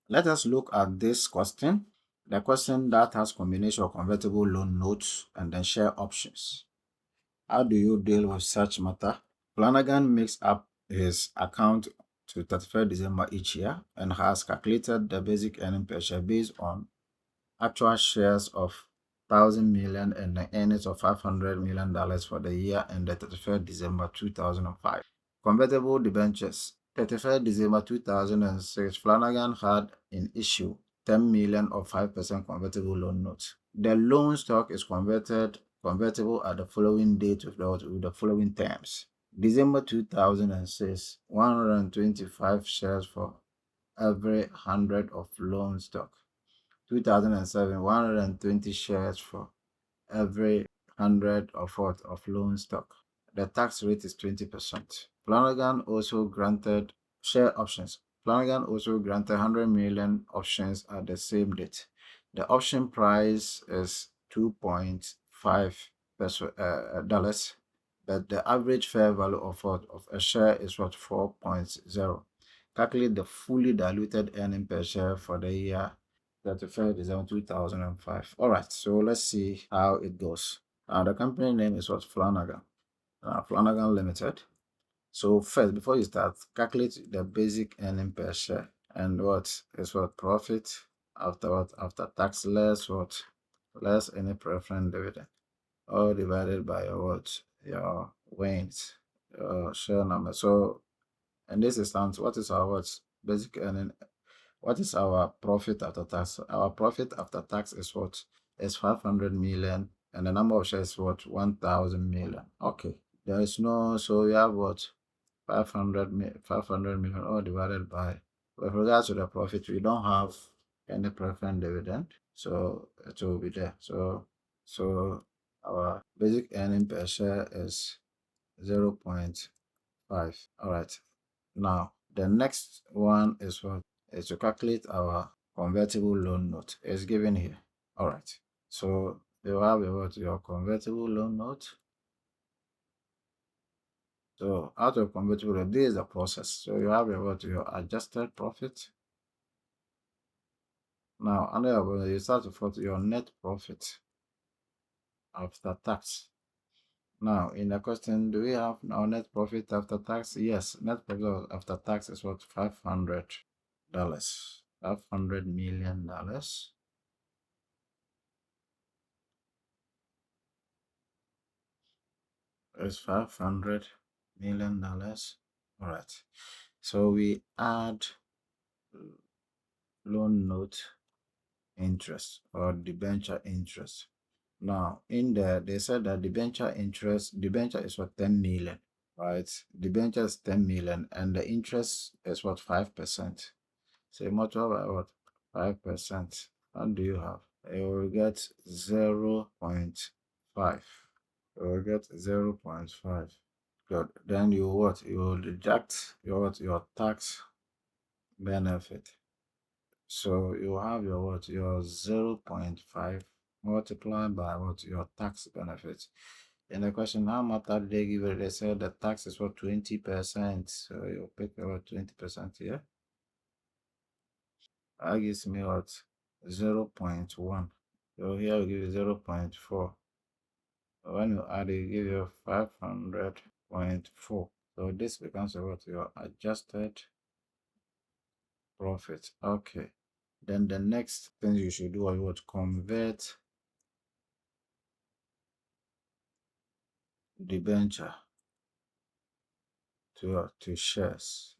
Let us look at this question. The question that has combination of convertible loan notes and then share options. How do you deal with such matter? Flanagan makes up his account to 31st December each year and has calculated the basic earning per share based on actual shares of 1,000 million and the earnings of $500 million for the year ended 31st December 2005. Convertible debentures. 31st December 2006, Flanagan had in issue 10 million of 5% convertible loan notes. The loan stock is convertible at the following date with the following terms. December 2006, 125 shares for every 100 of loan stock. 2007, 120 shares for every 100 of loan stock. The tax rate is 20%. Flanagan also granted share options. Flanagan also granted 100 million options at the same date. The option price is $2.5 dollars, but the average fair value of a share is 4.0. Calculate the fully diluted earning per share for the year 31st December 2005. All right, so let's see how it goes. The company name is Flanagan. Flanagan Limited. So first, before you start, calculate the basic earning per share and what is profit after after tax less less any preference dividend, all divided by your wins, your share number. So in this instance, what is our basic earning? What is our profit after tax? Our profit after tax is is 500 million, and the number of shares is 1,000 million. Okay, there is no, so we have 500 million all divided by, with regards to the profit, we don't have any preference dividend, so it will be there. So our basic earning per share is 0.5. All right, now the next one is is to calculate our convertible loan note. It's given here. All right, so you have your convertible loan note. So out of convertible, this is the process. So you have your adjusted profit. Now under you start to put your net profit after tax. Now in the question, do we have our net profit after tax? Yes, net profit after tax is $500. $500 million. Is $500 million. All right. So we add loan note interest or debenture interest. Now, in there, they said that debenture is 10 million, right? Debenture is 10 million, and the interest is 5%. So, much of 5%. What do you have? You will get 0.5. You will get 0.5. Good. Then you will deduct your tax benefit. So you have your 0.5 multiplied by your tax benefit. In the question, how much did they give it? They said the tax is 20%. So you pick 20% here. That gives me 0.1. So here we give you 0.4. When you add it, give you 500.4. So this becomes your adjusted profit. Okay. Then the next thing you should do is convert debenture to shares.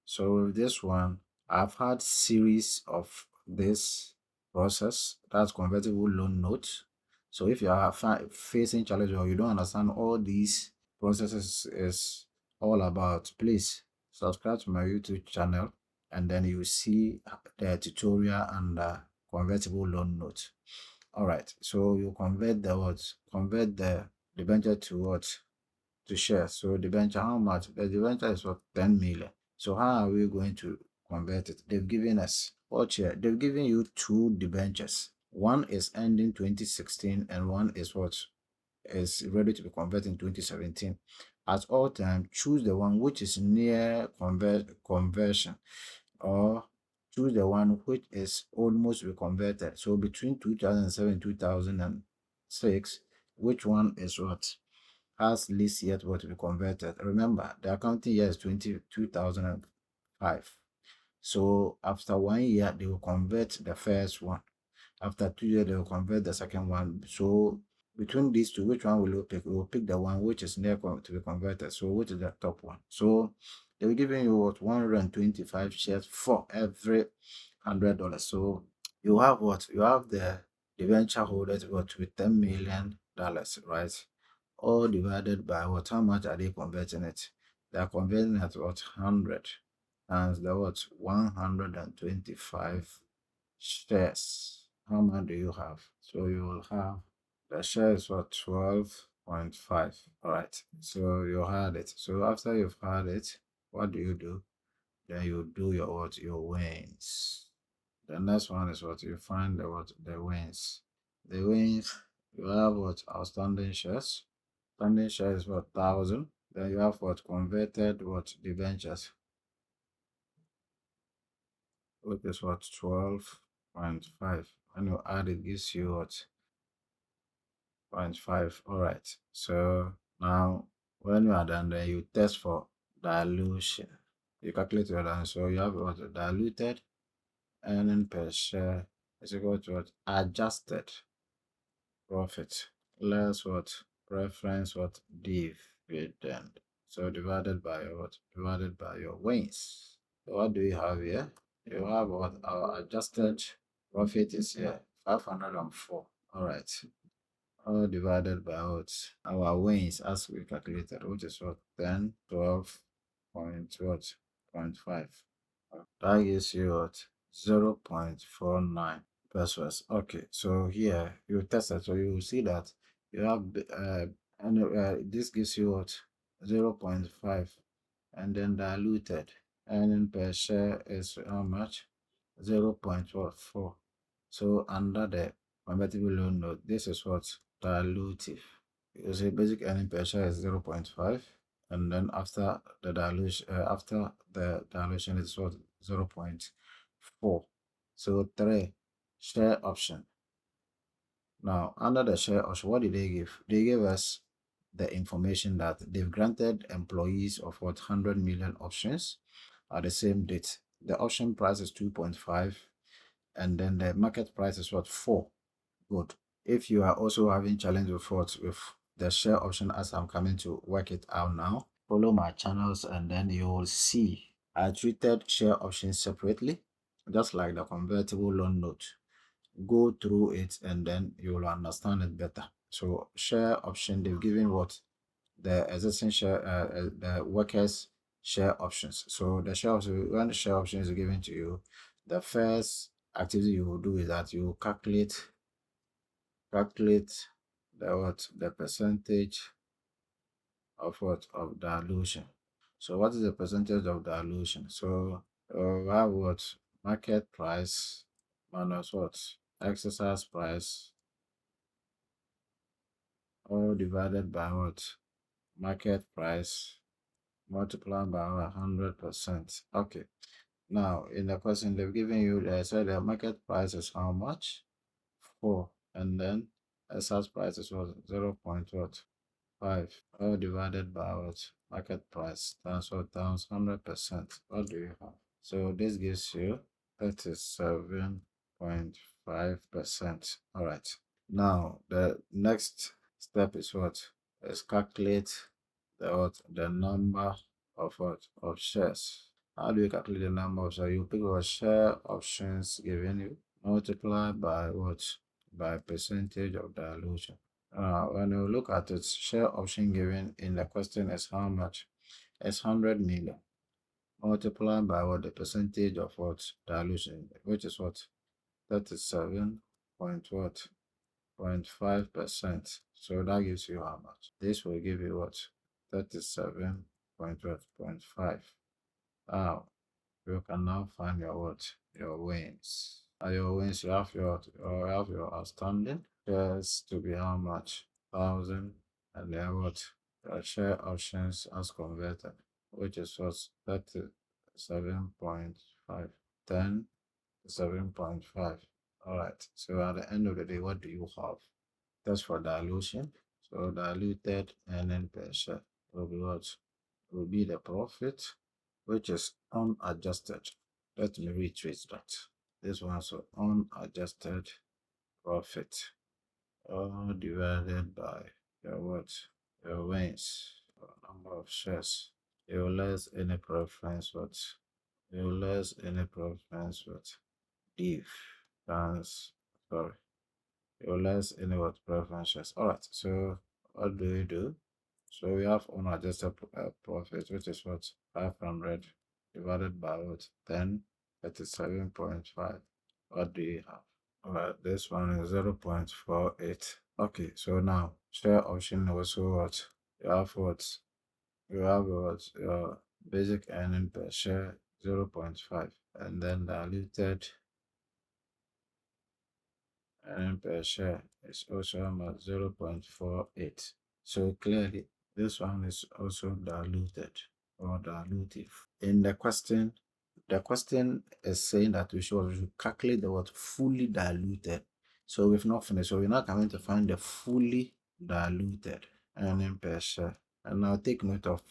So with this one, I've had series of this process, that's convertible loan notes. So if you are facing challenge or you don't understand all these processes is all about, please subscribe to my YouTube channel and then you see the tutorial and the convertible loan notes. All right, so you convert the debenture to shares. So debenture, how much? The debenture is 10 million. So how are we going to convert it? They've given us here. They've given you two debentures. One is ending 2016 and one is is ready to be converted in 2017. At all times, choose the one which is near conversion, or choose the one which is almost reconverted. So between 2007 and 2006, which one is what has least yet what we converted? Remember, the accounting year is 2005. So after 1 year, they will convert the first one. After 2 years, they will convert the second one. So between these two, which one will you pick? We will pick the one which is near to be converted. So which is the top one? So they will giving you what 125 shares for every $100. So you have what? You have the debenture holders what with $10 million, right? All divided by what? How much are they converting it? They are converting at what 100 and the what 125 shares. How much do you have? So you will have the share is what 12.5. All right. So you had it. So after you've had it, what do you do? Then you do your what? Your wins. The next one is what you find the what the wins. The wins you have what outstanding shares. Outstanding shares is what 1,000. Then you have what converted what debentures, which is what 12.5. When you add it gives you what 0.5. All right. So now when you are done, then you test for dilution. You calculate your dilution. So you have what diluted earning per share is equal to what adjusted profit less what reference what dividend. So divided by what divided by your wins. So what do you have here? You have what our adjusted profit is here 504. All right. All divided by what our wins as we calculated, which is what 10, 12 point what 0.5. That gives you what 0.49 pesos. Okay, so here you test it, so you will see that you have and this gives you what 0.5, and then diluted earning per share is how much 0.4. So under the convertible loan note, this is what dilutive. You see, basic earning per share is 0.5, and then after the dilution is what 0.4. So 3 share option. Now under the share option, what did they give? They gave us the information that they've granted employees of what 100 million options at the same date. The option price is 2.5, and then the market price is what 4. Good. If you are also having challenge with what with the share option, as I'm coming to work it out now, follow my channels and then you will see I treated share options separately, just like the convertible loan note. Go through it and then you will understand it better. So share option, they've given what the existing share the workers share options. So the share option, when the share option is given to you, the first activity you will do is that you calculate the percentage of what of dilution. So what is the percentage of dilution? So we have what market price minus what exercise price, all divided by what market price multiplied by 100%. Okay. Now in the question they've given you, they said the market price is how much? 4, and then exercise price is what 0.5, all divided by what market price times what times 100%. What do you have? So this gives you 37.5%. All right. Now the next step is what is calculate the number of what of shares. How do you calculate the number of shares? You pick what share options given you, multiply by what by percentage of dilution. When you look at it, share option given in the question is how much? It's 100 million. Multiplied by what the percentage of what dilution, which is what 37 point what 0.5%. So that gives you how much? This will give you what 37 point what 0.5. Now you can now find your what your wins. Your wins, you have your outstanding shares to be how much 1,000, and then what your share options as converted, which is what 37.5. Then 7.5. All right. So at the end of the day, what do you have? That's for dilution. So diluted earning per share will be what? Will be the profit, which is unadjusted. Let me retrace that. This one, so unadjusted profit, all divided by your what? Your wins, or number of shares. You less any preference what? You less any preference what? Div. Times, sorry. You less any what preferences. All right. So what do we do? So we have unadjusted profit, which is what? 500 divided by what? 10, that is 7.5. What do you have? All right, this one is 0.48. Okay, so now share option also what? You have what? You have what? Your basic earning per share 0.5, and then diluted earning per share is also about 0.48. So clearly, this one is also diluted or dilutive. In the question is saying that we should calculate the word fully diluted. So we've not finished. So we're now coming to find the fully diluted earning per share. And now take note of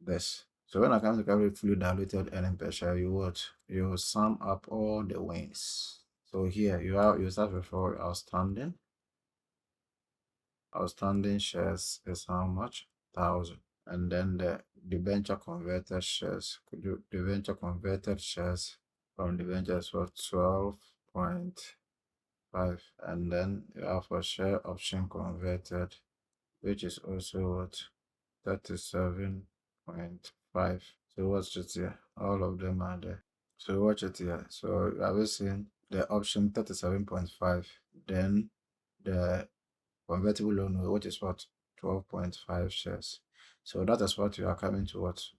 this. So when I come to calculate fully diluted earning per share, you what? You sum up all the wins. So here you start with our outstanding shares is how much? 1,000. And then the debenture converted shares. Could you debenture converted shares from debentures for 12.5, and then you have a share option converted, which is also what? 37.5. So what's it here? All of them are there. So watch it here. So I was saying the option 37.5, then the convertible loan, which is what? 12.5 shares. So that is what you are coming to what?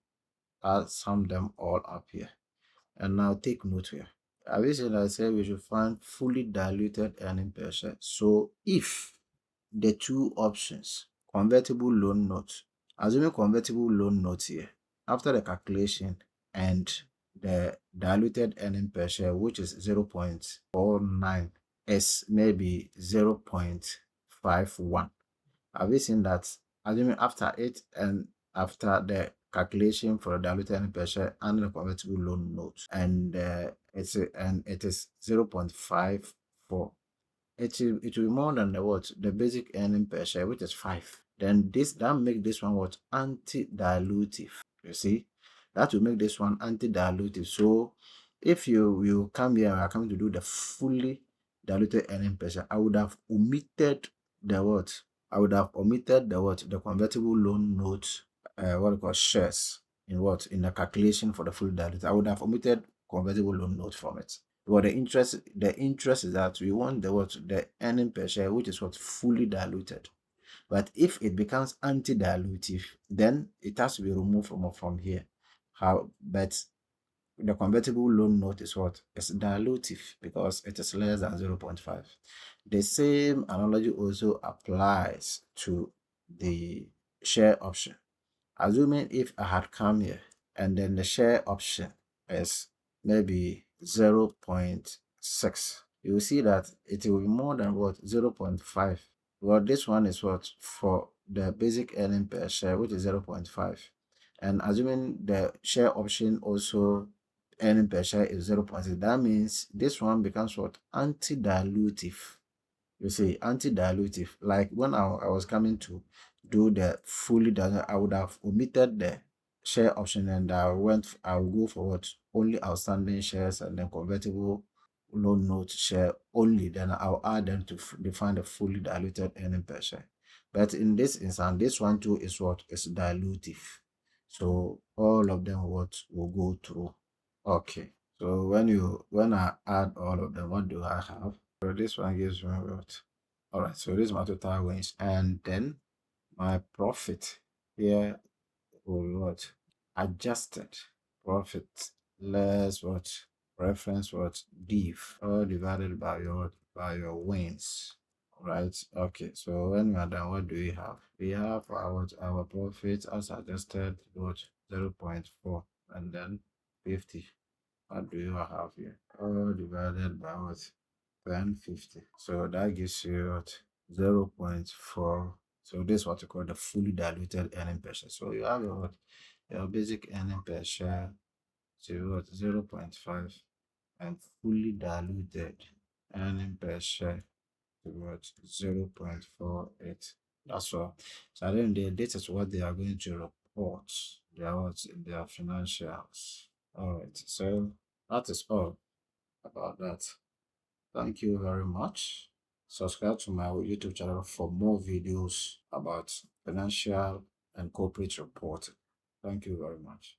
I'll sum them all up here. And now take note here. I wish I said we should find fully diluted earning per share. So if the two options, convertible loan note, assuming convertible loan note here, after the calculation and the diluted earning per share, which is 0.49, is maybe 0.51. Have we seen that? Assuming after it and after the calculation for the diluted earning per share and the convertible loan note, and it is 0.54. It will be more than the what? The basic earning per share, which is 5. Then that make this one what? Anti-dilutive. You see? That will make this one anti-dilutive. So if you come here, we are coming to do the fully diluted earning per share, I would have omitted the what? I would have omitted the what? The convertible loan note, what we call shares in what? In the calculation for the fully diluted. I would have omitted convertible loan note from it. But the interest is that we want the earning per share, which is what? Fully diluted. But if it becomes anti-dilutive, then it has to be removed from here. But the convertible loan note is what? It's dilutive because it is less than 0.5. The same analogy also applies to the share option. Assuming if I had come here and then the share option is maybe 0.6, you will see that it will be more than what? 0.5. Well, this one is what? For the basic earning per share, which is 0.5. And assuming the share option also earning per share is 0.6, that means this one becomes what? Anti-dilutive. You see, anti-dilutive. Like when I was coming to do the fully diluted, I would have omitted the share option and I will go for what? Only outstanding shares and then convertible loan note share only. Then I'll add them to define the fully diluted earning per share. But in this instance, this one too is what? Is dilutive. So all of them what will go through. Okay. So when I add all of them, what do I have? So this one gives me what? All right, so this is my total wins, and then my profit here will be what? Adjusted profit less what? Reference what? Div, all divided by your wins. Right? Okay, so when we are done, what do we have? We have our profit as adjusted what? 0.4, and then 50. What do you have here? All divided by what? 1050. So that gives you what? 0.4. So this is what you call the fully diluted earning per share. So you have your what? Your basic earning per share to what? 0.5, and fully diluted earning per share to what? 0.48. That's all. So at the end of the day, this is what they are going to report. They are what? In their financials. All right. So that is all about that. Thank you very much. Subscribe to my YouTube channel for more videos about financial and corporate reporting. Thank you very much.